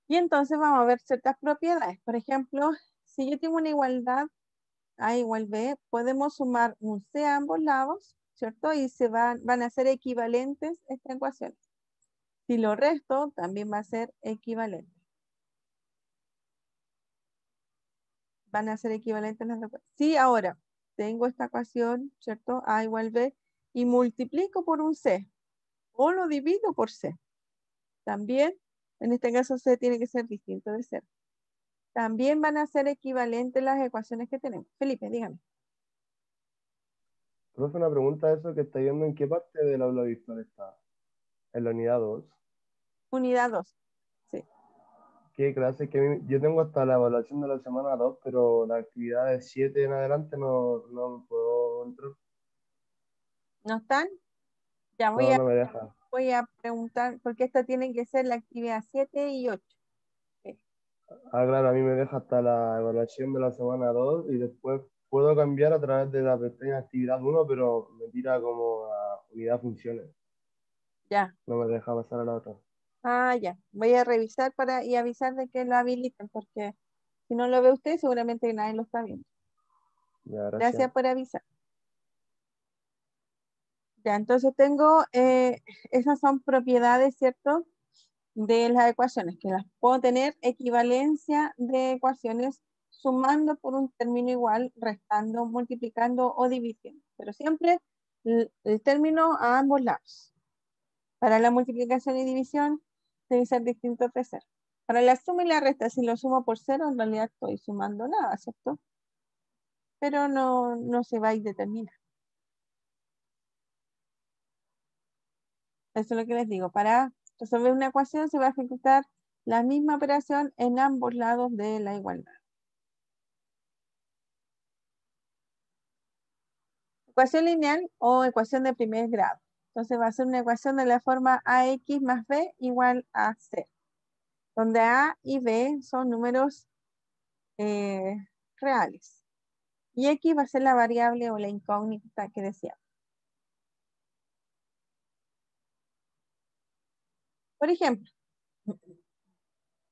Y entonces vamos a ver ciertas propiedades. Por ejemplo, si yo tengo una igualdad A igual B, podemos sumar un C a ambos lados, ¿cierto? Y van a ser equivalentes estas ecuaciones. Si lo resto, también va a ser equivalente. Van a ser equivalentes las dos. Si ahora tengo esta ecuación, ¿cierto? A igual B, y multiplico por un C, o lo divido por C. También, en este caso C tiene que ser distinto de C. También van a ser equivalentes las ecuaciones que tenemos. Felipe, dígame. Profe, una pregunta, eso que está viendo, ¿en qué parte del aula virtual está? En la unidad 2. Unidad 2. Sí. ¿Qué clase? Yo tengo hasta la evaluación de la semana 2, pero la actividad de 7 en adelante no puedo entrar. ¿No están? Ya No, no me deja. voy a preguntar, porque esta tiene que ser la actividad 7 y 8. Sí. Ah, claro, a mí me deja hasta la evaluación de la semana 2 y después puedo cambiar a través de la pestaña actividad 1, pero me tira como a unidad funciones. Ya. No me deja pasar a la otra. Ah, ya. Voy a revisar y avisar de que lo habiliten, porque si no lo ve usted, seguramente nadie lo está viendo. Ya, Gracias gracias. por avisar. Ya, entonces tengo, esas son propiedades, ¿cierto? De las ecuaciones, que las puedo tener equivalencia de ecuaciones sumando por un término igual, restando, multiplicando o dividiendo. Pero siempre el término a ambos lados. Para la multiplicación y división debe ser distinto de cero. Para la suma y la resta, si lo sumo por cero, en realidad estoy sumando nada, ¿cierto? Pero no se va a determinar. Eso es lo que les digo. Para resolver una ecuación se va a ejecutar la misma operación en ambos lados de la igualdad. Ecuación lineal o ecuación de primer grado. Entonces va a ser una ecuación de la forma ax más b igual a 0. Donde a y b son números reales. Y x va a ser la variable o la incógnita que decíamos. Por ejemplo,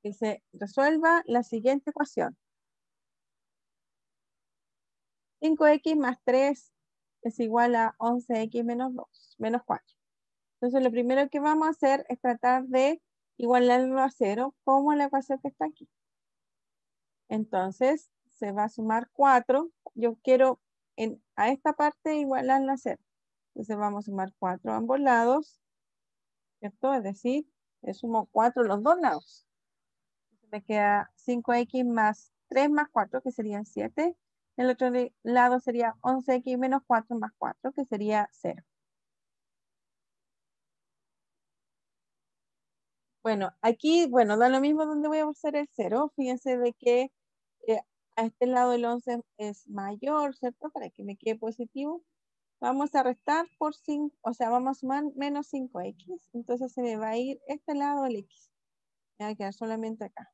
dice, resuelva la siguiente ecuación. 5x más 3 es igual a 11x menos 2, menos 4. Entonces lo primero que vamos a hacer es tratar de igualarlo a 0 como la ecuación que está aquí. Entonces se va a sumar 4. Yo quiero a esta parte igualarla a 0. Entonces vamos a sumar 4 a ambos lados, ¿cierto? Es decir, le sumo 4 a los dos lados. Me queda 5x más 3 más 4, que serían 7. El otro lado sería 11x menos 4 más 4, que sería 0. Bueno, aquí, bueno, da lo mismo donde voy a hacer el 0. Fíjense de que a este lado el 11 es mayor, ¿cierto? Para que me quede positivo. Vamos a restar por 5, o sea, vamos a sumar menos 5x. Entonces se me va a ir este lado el x. Me va a quedar solamente acá.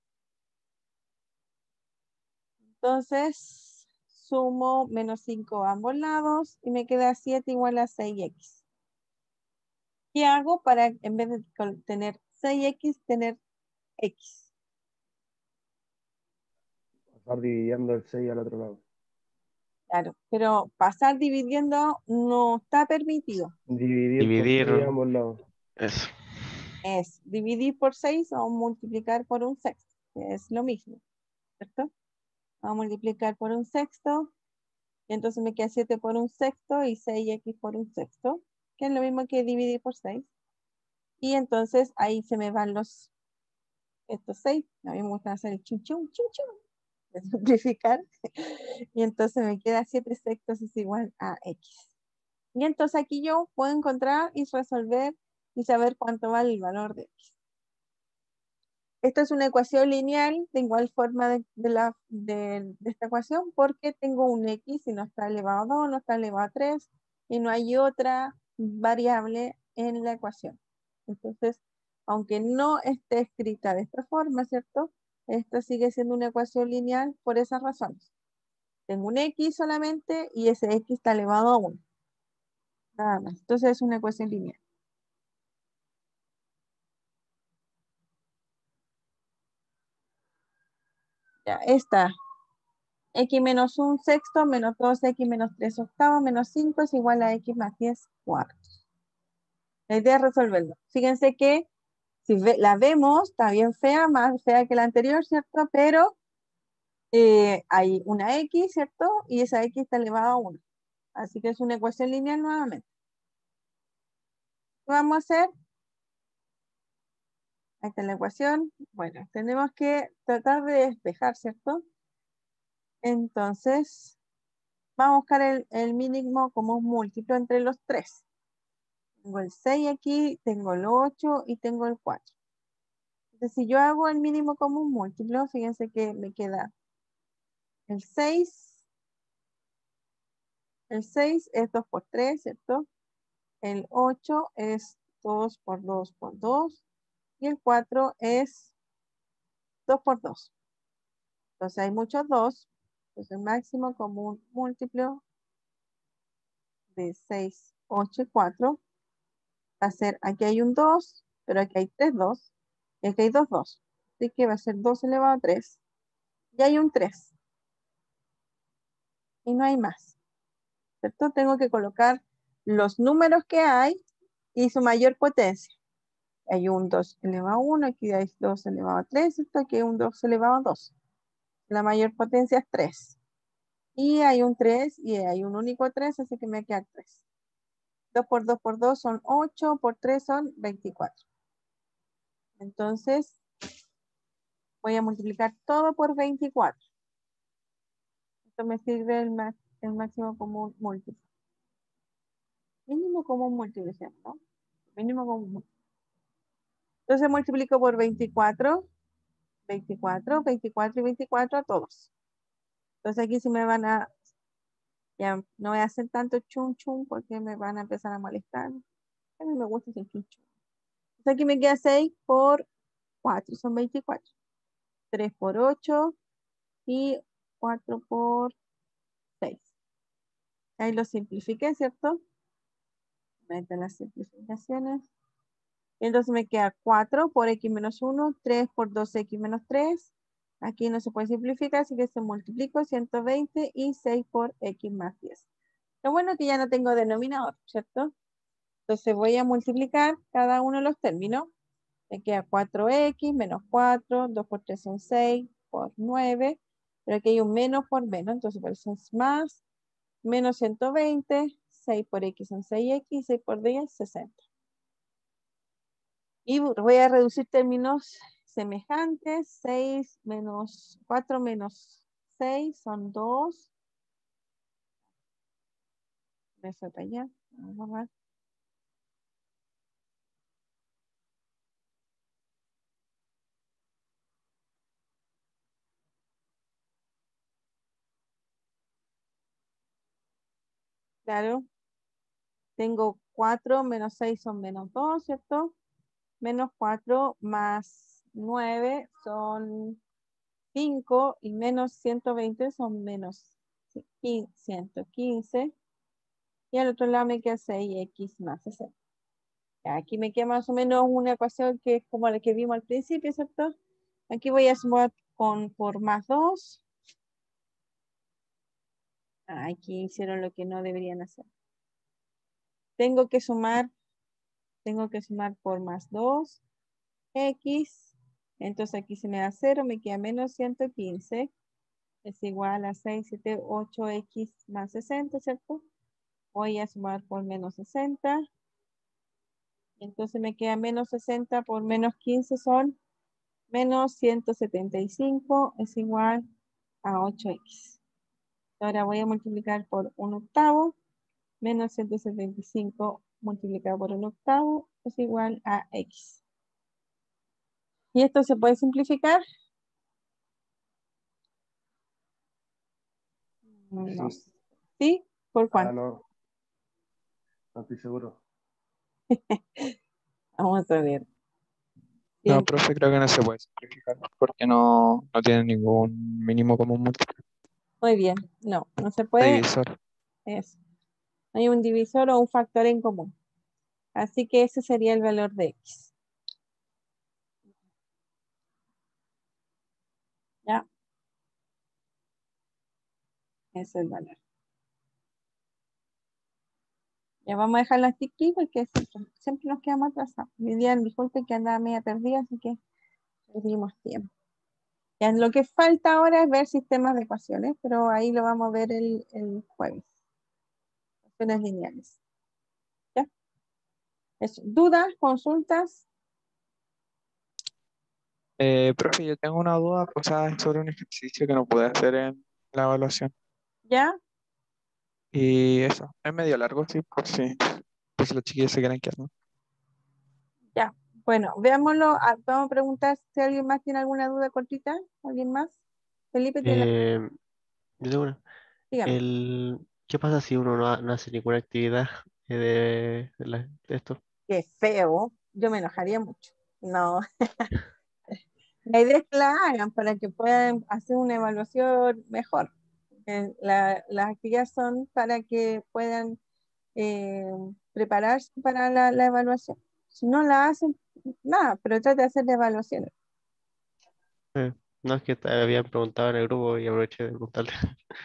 Entonces, sumo menos 5 a ambos lados y me queda 7 igual a 6x. ¿Qué hago para, en vez de tener 6x, tener x? Pasar dividiendo el 6 al otro lado. Claro, pero pasar dividiendo no está permitido. Dividir por 6 a ambos lados. Eso. Es dividir por 6 o multiplicar por un sexto, que es lo mismo, ¿cierto? Vamos a multiplicar por un sexto, y entonces me queda 7 por un sexto y 6x por un sexto, que es lo mismo que dividir por 6. Y entonces ahí se me van estos 6. A mí me gusta hacer el chum chum chum chum, de simplificar. Y entonces me queda 7 sextos es igual a x. Y entonces aquí yo puedo encontrar y resolver y saber cuánto vale el valor de x. Esta es una ecuación lineal de igual forma de esta ecuación porque tengo un x y no está elevado a 2, no está elevado a 3 y no hay otra variable en la ecuación. Entonces, aunque no esté escrita de esta forma, ¿cierto? Esta sigue siendo una ecuación lineal por esas razones. Tengo un x solamente y ese x está elevado a 1. Nada más. Entonces es una ecuación lineal. Ya, esta. X menos 1 sexto menos 2x menos 3 octavos menos 5 es igual a x más 10 cuartos. La idea es resolverlo. Fíjense que si la vemos, está bien fea, más fea que la anterior, ¿cierto? Pero hay una x, ¿cierto? Y esa x está elevada a 1. Así que es una ecuación lineal nuevamente. ¿Qué vamos a hacer? Ahí está la ecuación. Bueno, tenemos que tratar de despejar, ¿cierto? Entonces, vamos a buscar el mínimo como un múltiplo entre los 3. Tengo el 6 aquí, tengo el 8 y tengo el 4. Entonces, si yo hago el mínimo común múltiplo, fíjense que me queda el 6. El 6 es 2 por 3, ¿cierto? El 8 es 2 por 2 por 2. Y el 4 es 2 por 2. Entonces, hay muchos 2. Entonces, el máximo común múltiplo de 6, 8 y 4 va a ser, aquí hay un 2, pero aquí hay 3 2. Y aquí hay 2 2. Así que va a ser 2 elevado a 3. Y hay un 3. Y no hay más. ¿Cierto? Tengo que colocar los números que hay y su mayor potencia. Hay un 2 elevado a 1, aquí hay 2 elevado a 3, esto aquí hay un 2 elevado a 2. La mayor potencia es 3. Y hay un 3 y hay un único 3, así que me queda 3. 2 por 2 por 2 son 8, por 3 son 24. Entonces, voy a multiplicar todo por 24. Esto me sirve el máximo común múltiplo. Mínimo común múltiplo, ¿no? Mínimo común múltiplo. Entonces multiplico por 24, 24, 24 y 24 a todos. Entonces aquí sí me van a, ya no voy a hacer tanto chum chum porque me van a empezar a molestar. A mí me gusta ese chum chum. Entonces aquí me queda 6 por 4, son 24. 3 por 8 y 4 por 6. Ahí lo simplifiqué, ¿cierto? Meto las simplificaciones. Entonces me queda 4 por x menos 1, 3 por 2x menos 3. Aquí no se puede simplificar, así que se multiplico 120 y 6 por x más 10. Lo bueno es que ya no tengo denominador, ¿cierto? Entonces voy a multiplicar cada uno de los términos. Me queda 4x menos 4, 2 por 3 son 6, por 9. Pero aquí hay un menos por menos, entonces por eso es más. Menos 120, 6 por x son 6x, 6 por 10, 60. Y voy a reducir términos semejantes. 6 menos 4 menos 6 son 2. Me fue para allá. Vamos a ver. Claro. Tengo 4 menos 6 son menos 2, ¿cierto? Menos 4 más 9 son 5 y menos 120 son menos 115. Y al otro lado me queda 6x más 60. Aquí me queda más o menos una ecuación que es como la que vimos al principio, ¿cierto? Aquí voy a sumar por más 2. Aquí hicieron lo que no deberían hacer. Tengo que sumar por más 2, x. Entonces aquí se me da 0, me queda menos 115. Es igual a 6, 7, 8x más 60, ¿cierto? Voy a sumar por menos 60. Entonces me queda menos 60 por menos 15 son menos 175, es igual a 8x. Ahora voy a multiplicar por 1/8. Menos 175 multiplicado por 1/8 es igual a x. ¿Y esto se puede simplificar? No. Sí. ¿Sí? ¿Por cuánto? No. No estoy seguro. Vamos a ver. No, Bien. profe, creo que no se puede simplificar porque no tiene ningún mínimo común múltiplo. Muy bien. No se No puede. divisor. Eso. Hay un divisor o un factor en común. Así que ese sería el valor de x. ¿Ya? Ese es el valor. Ya vamos a dejarlo hasta aquí porque siempre nos quedamos atrasados. Mi día, disculpe que andaba media perdida, así que perdimos tiempo. Ya, lo que falta ahora es ver sistemas de ecuaciones, pero ahí lo vamos a ver el jueves. Ecuaciones lineales. ¿Ya? Eso. ¿Dudas? ¿Consultas? Profe, yo tengo una duda, o sea, es sobre un ejercicio que no pude hacer en la evaluación. ¿Ya? Y eso, es medio largo, sí, por si los chiquillos se quieren quedar, ¿no? Ya. Bueno, veámoslo. Vamos a preguntar si alguien más tiene alguna duda cortita. ¿Alguien más? Felipe, Yo tengo una. dígame. ¿Qué pasa si uno no hace ninguna actividad de esto? Qué feo. Yo me enojaría mucho. No. La idea es que la hagan para que puedan hacer una evaluación mejor. Las actividades son para que puedan eh, prepararse para la evaluación. Si no la hacen, nada, pero trata de hacer la evaluación. Eh, no, es que habían preguntado en el grupo y aproveché de preguntarle.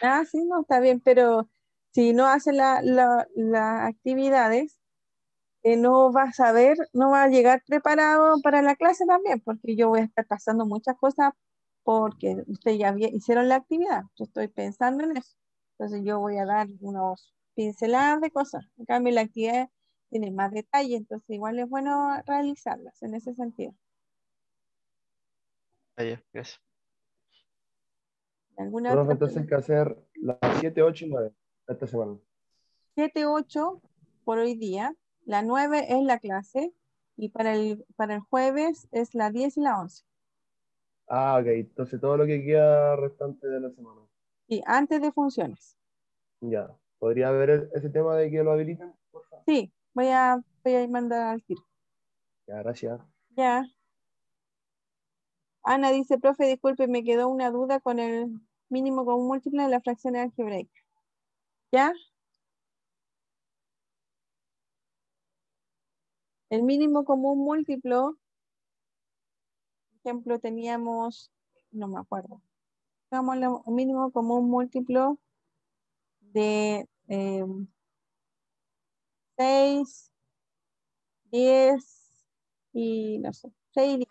Ah, sí, no, está bien, pero si no hace las actividades, no va a saber, no va a llegar preparado para la clase también, porque yo voy a estar pasando muchas cosas porque ustedes ya hicieron la actividad. Yo estoy pensando en eso. Entonces yo voy a dar unos pinceladas de cosas. En cambio, la actividad tiene más detalle, entonces igual es bueno realizarlas en ese sentido. Ah, ya, gracias. ¿Alguna Profe, otra entonces hay pregunta? que hacer las 7, 8 y 9 esta semana. 7, 8 por hoy día. La 9 es la clase y para el jueves es la 10 y la 11. Ah, ok. Entonces todo lo que queda restante de la semana. Y antes de funciones. Ya. ¿Podría haber ese tema de que lo habiliten? Por favor. Sí, voy a mandar al tiro. Ya, gracias. Ya. Ana dice, profe, disculpe, me quedó una duda con el mínimo común múltiplo de la fracción algebraica. ¿Ya? El mínimo común múltiplo, por ejemplo, teníamos, no me acuerdo, digamos el mínimo común múltiplo de 6, 10 y no sé, 6 y 10.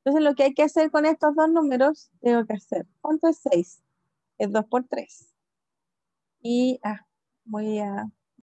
Entonces lo que hay que hacer con estos dos números, tengo que hacer, ¿cuánto es 6? Es 2 por 3. Y voy a